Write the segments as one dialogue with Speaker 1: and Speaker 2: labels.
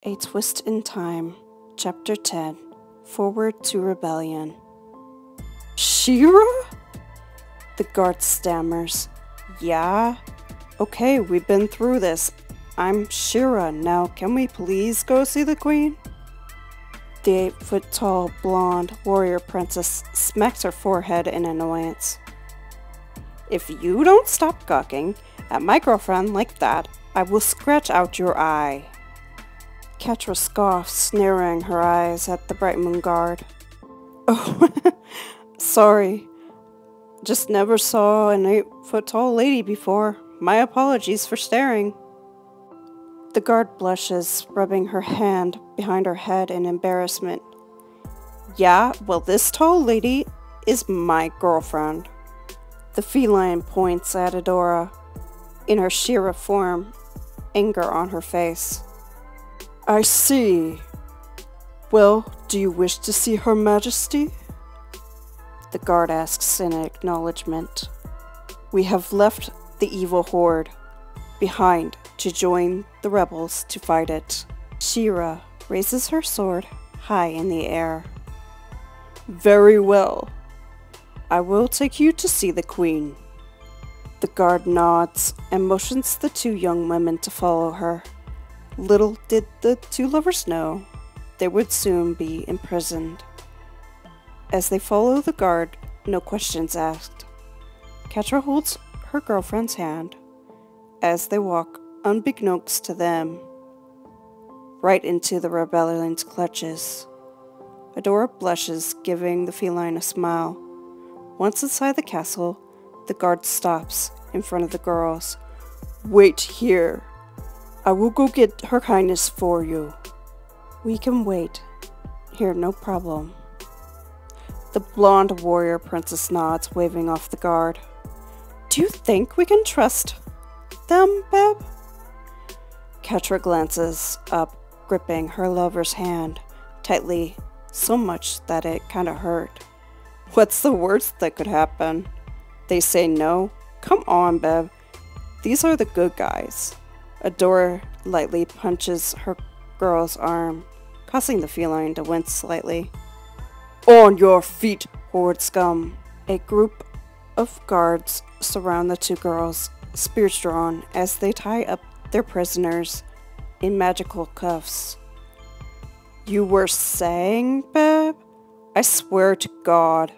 Speaker 1: A Twist in Time, Chapter 10, Forward to Rebellion. Shira? The guard stammers. Yeah? Okay, we've been through this. I'm Shira. Now, can we please go see the queen? The 8-foot-tall, blonde warrior princess smacks her forehead in annoyance. If you don't stop gawking at my girlfriend like that, I will scratch out your eye. Catra scoffs, narrowing her eyes at the Bright Moon Guard. Oh, sorry. Just never saw an 8-foot-tall lady before. My apologies for staring. The guard blushes, rubbing her hand behind her head in embarrassment. Yeah, well, this tall lady is my girlfriend. The feline points at Adora, in her Shira form, anger on her face. I see. Well, do you wish to see Her Majesty? The guard asks in acknowledgement. We have left the evil horde behind to join the rebels to fight it. Shira raises her sword high in the air. Very well. I will take you to see the queen. The guard nods and motions the two young women to follow her. Little did the two lovers know they would soon be imprisoned. As they follow the guard, no questions asked. Catra holds her girlfriend's hand as they walk, unbeknownst to them, right into the rebellion's clutches. Adora blushes, giving the feline a smile. Once inside the castle, the guard stops in front of the girls. Wait here. I will go get Her Highness for you. We can wait. Here, no problem. The blonde warrior princess nods, waving off the guard. Do you think we can trust them, Beb? Catra glances up, gripping her lover's hand tightly, so much that it kinda hurt. What's the worst that could happen? They say no? Come on, Beb. These are the good guys. Adora lightly punches her girl's arm, causing the feline to wince slightly. On your feet, horde scum! A group of guards surround the two girls, spears drawn, as they tie up their prisoners in magical cuffs. You were saying, Beb? I swear to God.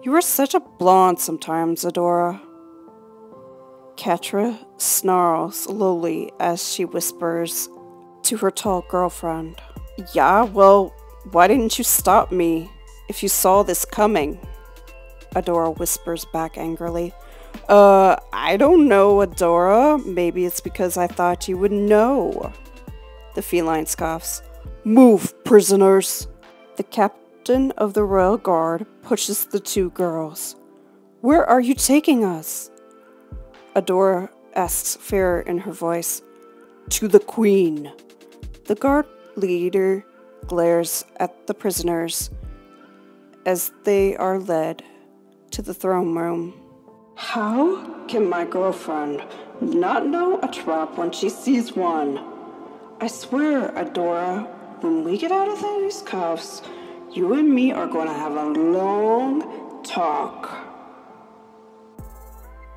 Speaker 1: You are such a blonde sometimes, Adora. Catra snarls lowly as she whispers to her tall girlfriend. Yeah, well, why didn't you stop me if you saw this coming? Adora whispers back angrily. I don't know, Adora. Maybe it's because I thought you would know. The feline scoffs. Move, prisoners! The captain of the royal guard pushes the two girls. Where are you taking us? Adora asks, fear in her voice. To the queen. The guard leader glares at the prisoners as they are led to the throne room. How can my girlfriend not know a trap when she sees one? I swear, Adora, when we get out of these cuffs, you and me are going to have a long talk.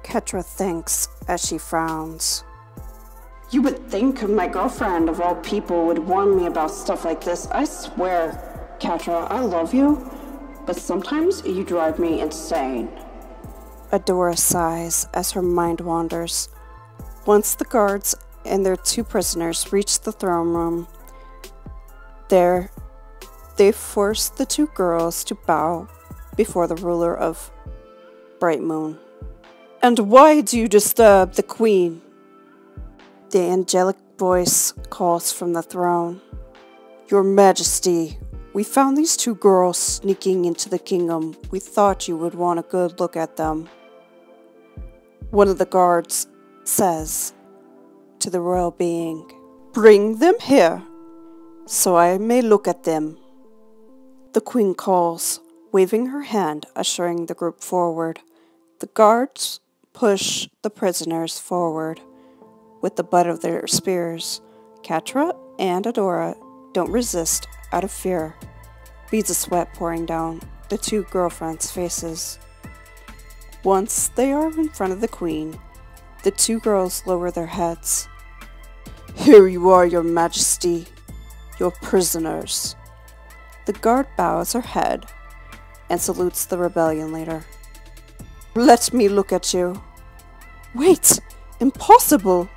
Speaker 1: Catra thinks as she frowns. You would think my girlfriend of all people would warn me about stuff like this. I swear, Catra, I love you, but sometimes you drive me insane. Adora sighs as her mind wanders. Once the guards and their two prisoners reach the throne room, there they force the two girls to bow before the ruler of Bright Moon. And why do you disturb the queen? The angelic voice calls from the throne. Your Majesty, we found these two girls sneaking into the kingdom. We thought you would want a good look at them. One of the guards says to the royal being, Bring them here, so I may look at them. The queen calls, waving her hand, ushering the group forward. The guards push the prisoners forward with the butt of their spears. Catra and Adora don't resist out of fear, beads of sweat pouring down the two girlfriends' faces. Once they are in front of the Queen, the two girls lower their heads. "Here you are, Your Majesty, your prisoners." The guard bows her head and salutes the rebellion leader. "Let me look at you." "Wait! Impossible!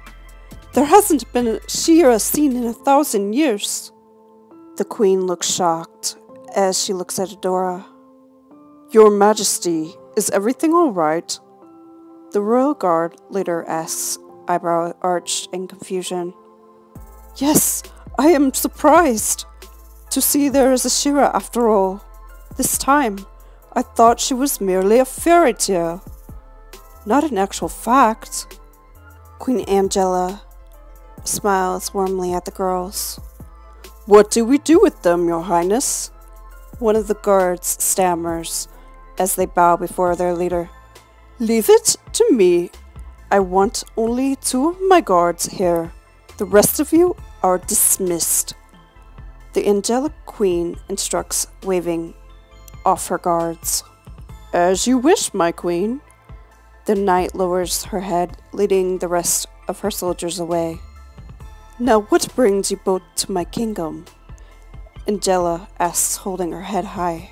Speaker 1: There hasn't been a She-Ra seen in 1,000 years." The Queen looks shocked as she looks at Adora. "Your Majesty, is everything all right?" The royal guard leader asks, eyebrow arched in confusion. "Yes, I am surprised to see there is a She-Ra after all. This time, I thought she was merely a fairy tale, not an actual fact." Queen Angela smiles warmly at the girls. "What do we do with them, Your Highness?" One of the guards stammers as they bow before their leader. "Leave it to me. I want only 2 of my guards here. The rest of you are dismissed." The angelic queen instructs, waving off her guards. "As you wish, my queen." The knight lowers her head, leading the rest of her soldiers away. "Now what brings you both to my kingdom?" Angela asks, holding her head high.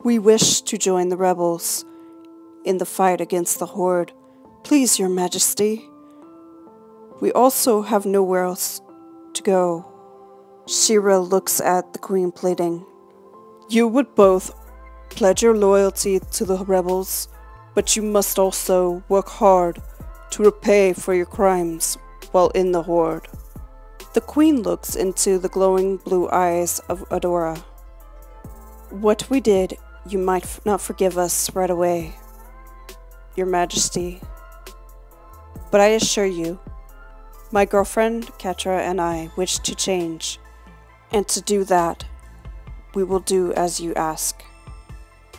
Speaker 1: "We wish to join the rebels in the fight against the Horde. Please, Your Majesty. We also have nowhere else to go." She-Ra looks at the Queen, pleading. "You would both pledge your loyalty to the rebels, but you must also work hard to repay for your crimes while in the Horde." The Queen looks into the glowing blue eyes of Adora. "What we did, you might not forgive us right away, Your Majesty. But I assure you, my girlfriend Catra and I wish to change, and to do that, we will do as you ask."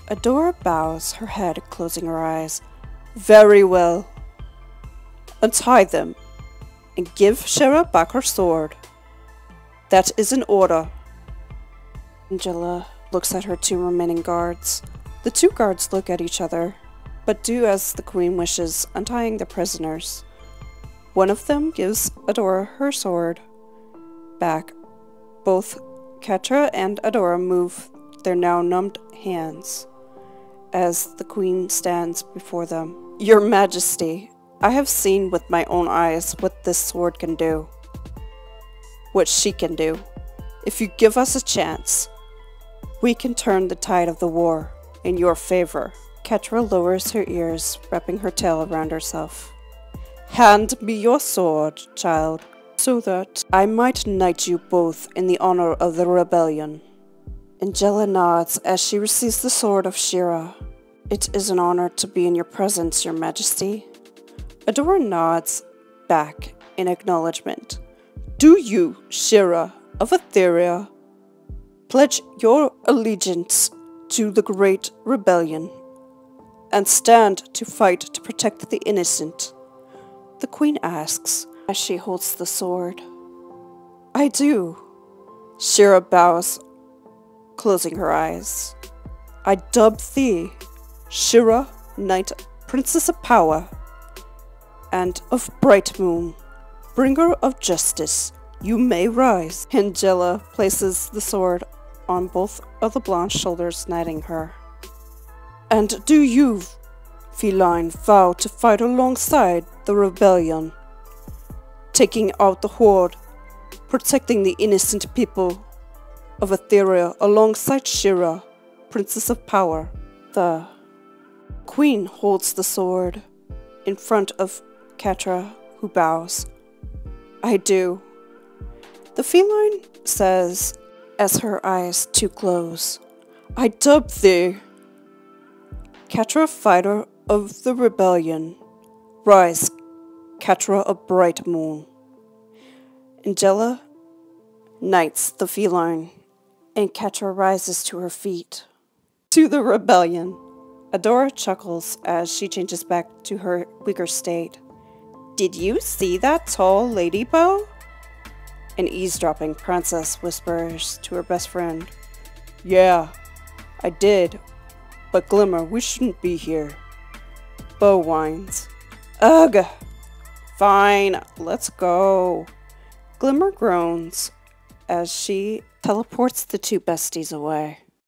Speaker 1: Adora bows her head, closing her eyes. "Very well. Untie them, and give She-Ra back her sword. That is an order." Angela looks at her 2 remaining guards. The 2 guards look at each other, but do as the Queen wishes, untying the prisoners. One of them gives Adora her sword back. Both Catra and Adora move their now numbed hands as the Queen stands before them. "Your Majesty, I have seen with my own eyes what this sword can do. What she can do. If you give us a chance, we can turn the tide of the war in your favor." Catra lowers her ears, wrapping her tail around herself. "Hand me your sword, child, so that I might knight you both in the honor of the rebellion." Angela nods as she receives the sword of She-Ra. "It is an honor to be in your presence, Your Majesty." Adora nods back in acknowledgement. "Do you, She-Ra of Etheria, pledge your allegiance to the Great Rebellion and stand to fight to protect the innocent?" the Queen asks as she holds the sword. "I do." She-Ra bows, closing her eyes. "I dub thee She-Ra, Knight, Princess of Power, and of Bright Moon, bringer of justice. You may rise." Angela places the sword on both of the blonde shoulders, knighting her. "And do you, Feline, vow to fight alongside the rebellion, taking out the Horde, protecting the innocent people of Etheria alongside She-Ra, Princess of Power?" The Queen holds the sword in front of Catra, who bows. "I do." The feline says as her eyes too close. "I dub thee Catra, fighter of the rebellion. Rise, Catra of Bright Moon." Angela knights the feline, and Catra rises to her feet. "To the rebellion." Adora chuckles as she changes back to her weaker state. "Did you see that tall lady bow?" An eavesdropping princess whispers to her best friend. Yeah, I did. But Glimmer, we shouldn't be here. Bo whines. Ugh! Fine, let's go. Glimmer groans as she teleports the two besties away.